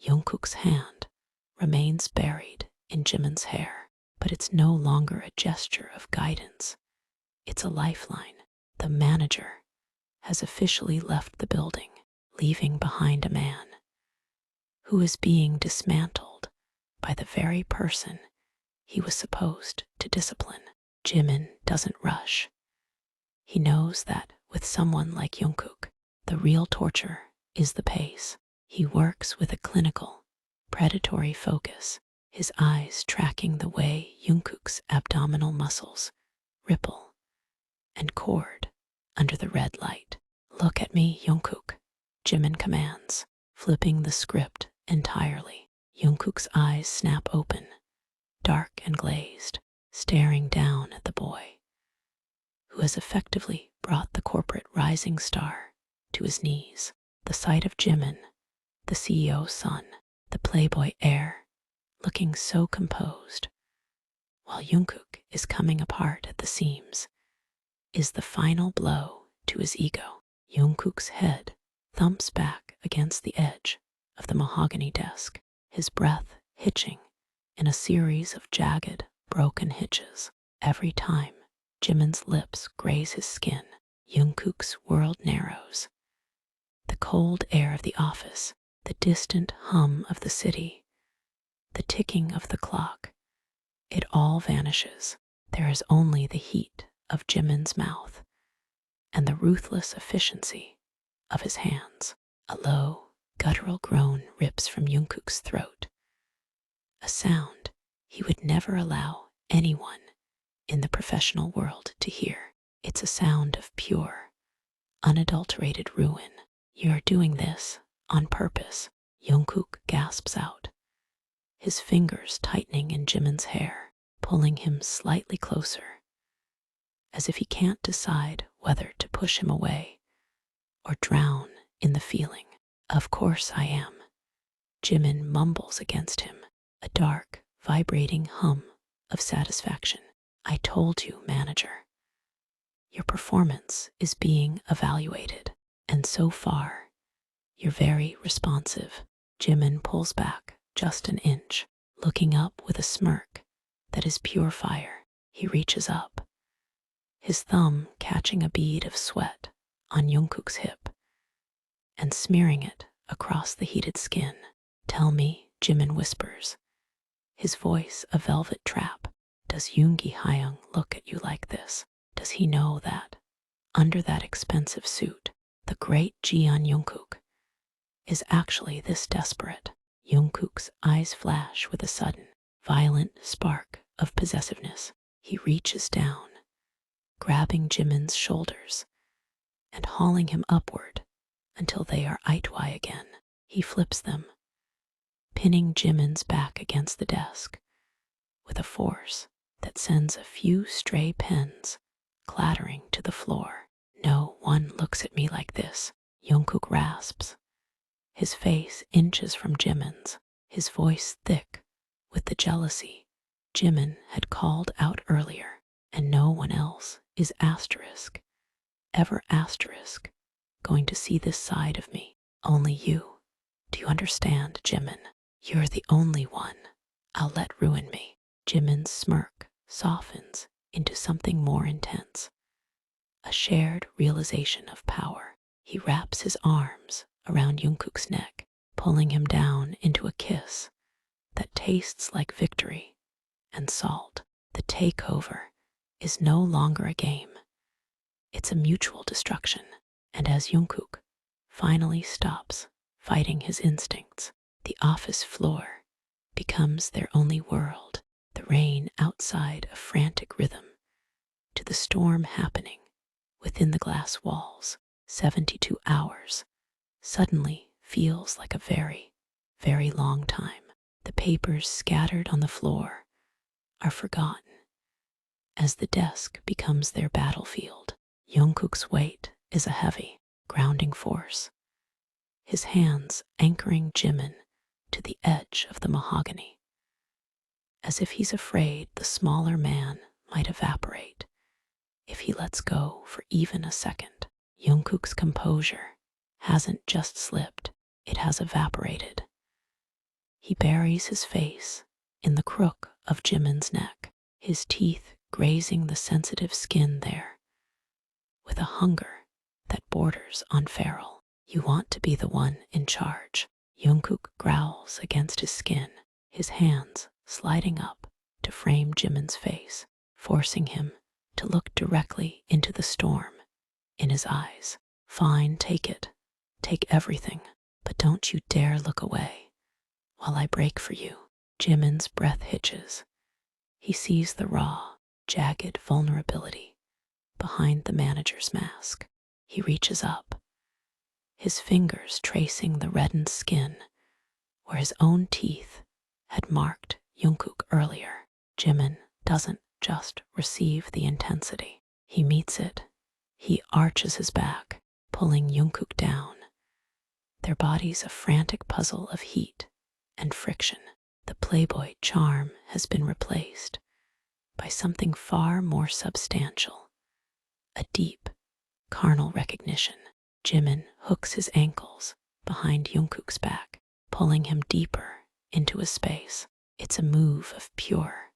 Jungkook's hand remains buried in Jimin's hair, but it's no longer a gesture of guidance. It's a lifeline. The manager has officially left the building, leaving behind a man who is being dismantled by the very person he was supposed to discipline. Jimin doesn't rush. He knows that with someone like Jungkook, the real torture is the pace. He works with a clinical, predatory focus, his eyes tracking the way Jungkook's abdominal muscles ripple and chord under the red light. "Look at me, Jungkook," Jimin commands, flipping the script entirely. Jungkook's eyes snap open, dark and glazed, staring down at the boy, who has effectively brought the corporate rising star to his knees. The sight of Jimin, the CEO's son, the playboy heir, looking so composed, while Jungkook is coming apart at the seams, is the final blow to his ego. Jungkook's head thumps back against the edge of the mahogany desk, his breath hitching in a series of jagged, broken hitches. Every time Jimin's lips graze his skin, Jungkook's world narrows. The cold air of the office, the distant hum of the city, the ticking of the clock, it all vanishes. There is only the heat of Jimin's mouth and the ruthless efficiency of his hands. A low, guttural groan rips from Jungkook's throat, a sound he would never allow anyone in the professional world to hear. It's a sound of pure, unadulterated ruin. "You're doing this on purpose," Jungkook gasps out, his fingers tightening in Jimin's hair, pulling him slightly closer, as if he can't decide whether to push him away or drown in the feeling. "Of course I am," Jimin mumbles against him, a dark, vibrating hum of satisfaction. "I told you, manager. Your performance is being evaluated, and so far, you're very responsive." Jimin pulls back just an inch, looking up with a smirk that is pure fire. He reaches up, his thumb catching a bead of sweat on Jungkook's hip and smearing it across the heated skin. "Tell me," Jimin whispers, his voice a velvet trap, "does Yoongi Hyung look at you like this? Does he know that, under that expensive suit, the great Jian Jungkook is actually this desperate?" Jungkook's eyes flash with a sudden, violent spark of possessiveness. He reaches down, grabbing Jimin's shoulders and hauling him upward until they are eye to eye again. He flips them, pinning Jimin's back against the desk with a force that sends a few stray pens clattering to the floor. "No one looks at me like this," Jungkook rasps, his face inches from Jimin's, his voice thick with the jealousy Jimin had called out earlier. "And no one else is ever going to see this side of me. Only you. Do you understand, Jimin? You're the only one I'll let ruin me." Jimin's smirk softens into something more intense, a shared realization of power. He wraps his arms around Jungkook's neck, pulling him down into a kiss that tastes like victory and salt. The takeover is no longer a game. It's a mutual destruction. And as Jungkook finally stops fighting his instincts, the office floor becomes their only world. The rain outside a frantic rhythm to the storm happening within the glass walls. 72 hours suddenly feels like a very, very long time. The papers scattered on the floor are forgotten as the desk becomes their battlefield. Jungkook's weight is a heavy, grounding force, his hands anchoring Jimin to the edge of the mahogany, as if he's afraid the smaller man might evaporate if he lets go for even a second. Jungkook's composure hasn't just slipped, it has evaporated. He buries his face in the crook of Jimin's neck, his teeth grazing the sensitive skin there, with a hunger that borders on feral. You want to be the one in charge. Jungkook growls against his skin, his hands sliding up to frame Jimin's face, forcing him to look directly into the storm in his eyes. Fine, take it. Take everything, but don't you dare look away while I break for you. Jimin's breath hitches. He sees the raw, jagged vulnerability behind the manager's mask. He reaches up, his fingers tracing the reddened skin where his own teeth had marked Jungkook earlier. Jimin doesn't just receive the intensity, he meets it. He arches his back, pulling Jungkook down, their bodies a frantic puzzle of heat and friction. The playboy charm has been replaced by something far more substantial, a deep, carnal recognition. Jimin hooks his ankles behind Jungkook's back, pulling him deeper into his space. It's a move of pure,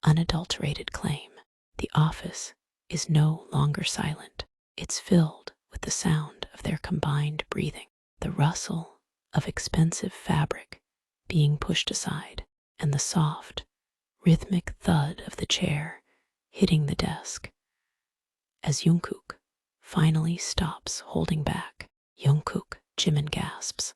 unadulterated claim. The office is no longer silent. It's filled with the sound of their combined breathing, the rustle of expensive fabric being pushed aside, and the soft, rhythmic thud of the chair hitting the desk. As Jungkook finally stops holding back, Jungkook, Jimin gasps,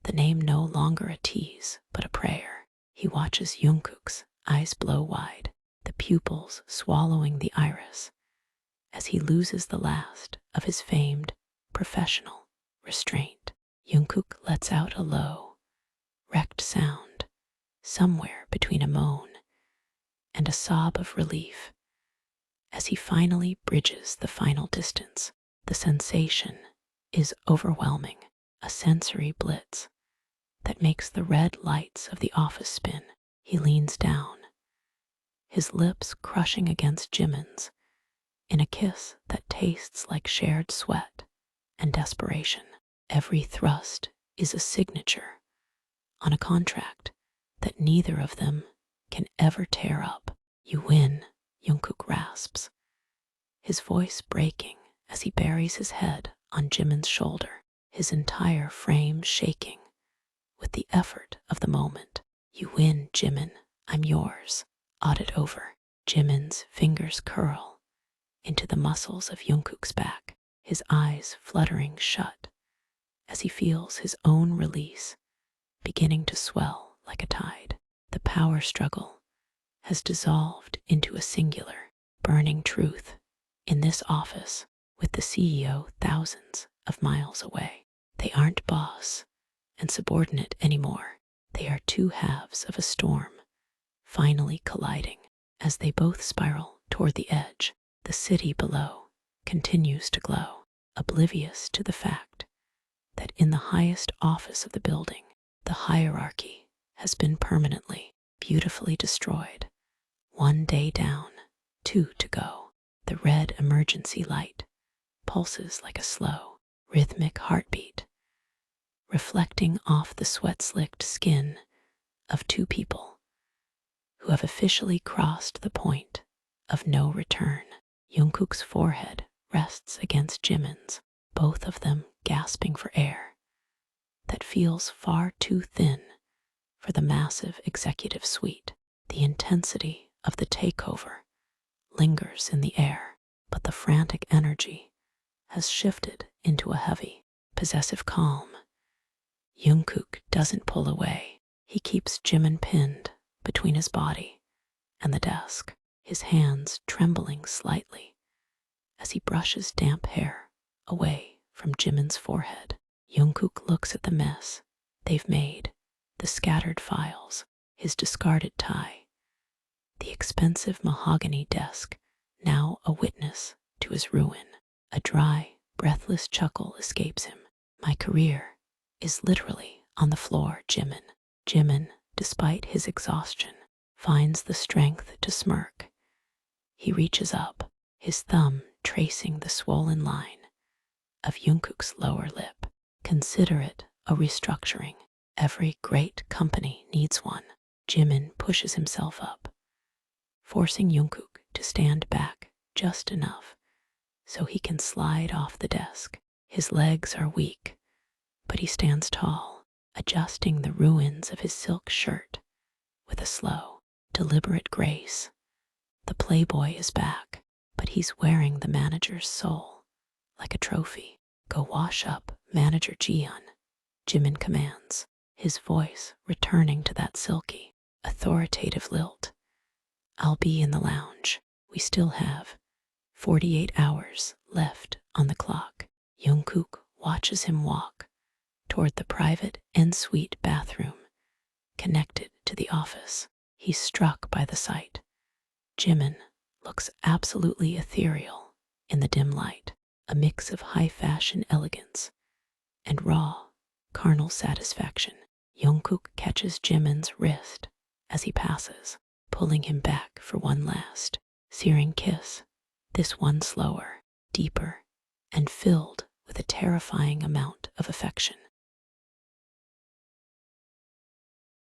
the name no longer a tease but a prayer. He watches Jungkook's eyes blow wide, the pupils swallowing the iris, as he loses the last of his famed professional restraint. Jungkook lets out a low, wrecked sound, somewhere between a moan and a sob of relief, as he finally bridges the final distance. The sensation is overwhelming, a sensory blitz that makes the red lights of the office spin. He leans down, his lips crushing against Jimin's in a kiss that tastes like shared sweat and desperation. Every thrust is a signature on a contract that neither of them can ever tear up. You win, Jungkook rasps, his voice breaking as he buries his head on Jimin's shoulder, his entire frame shaking with the effort of the moment. You win, Jimin, I'm yours. Audit over. Jimin's fingers curl into the muscles of Jungkook's back, his eyes fluttering shut as he feels his own release beginning to swell like a tide. The power struggle has dissolved into a singular, burning truth. In this office, with the CEO thousands of miles away, they aren't boss and subordinate anymore. They are two halves of a storm, finally colliding. As they both spiral toward the edge, the city below continues to glow, oblivious to the fact that in the highest office of the building, the hierarchy has been permanently, beautifully destroyed. 1 day down, 2 to go. The red emergency light pulses like a slow, rhythmic heartbeat, reflecting off the sweat-slicked skin of two people who have officially crossed the point of no return. Jungkook's forehead rests against Jimin's, both of them gasping for air that feels far too thin for the massive executive suite. The intensity of the takeover lingers in the air, but the frantic energy has shifted into a heavy, possessive calm. Jungkook doesn't pull away. He keeps Jimin pinned between his body and the desk, his hands trembling slightly as he brushes damp hair away from Jimin's forehead. Jungkook looks at the mess they've made, the scattered files, his discarded tie, the expensive mahogany desk, now a witness to his ruin. A dry, breathless chuckle escapes him. My career is literally on the floor, Jimin. Jimin, despite his exhaustion, finds the strength to smirk. He reaches up, his thumb tracing the swollen line of Jungkook's lower lip. Consider it a restructuring. Every great company needs one. Jimin pushes himself up, forcing Jungkook to stand back just enough so he can slide off the desk. His legs are weak, but he stands tall, adjusting the ruins of his silk shirt with a slow, deliberate grace. The playboy is back, but he's wearing the manager's soul like a trophy. Go wash up, Manager Jihyun, Jimin commands, his voice returning to that silky, authoritative lilt. I'll be in the lounge. We still have 48 hours left on the clock. Jungkook watches him walk toward the private en-suite bathroom connected to the office. He's struck by the sight. Jimin looks absolutely ethereal in the dim light, a mix of high-fashion elegance and raw, carnal satisfaction. Jungkook catches Jimin's wrist as he passes, pulling him back for one last, searing kiss. This one slower, deeper, and filled with a terrifying amount of affection.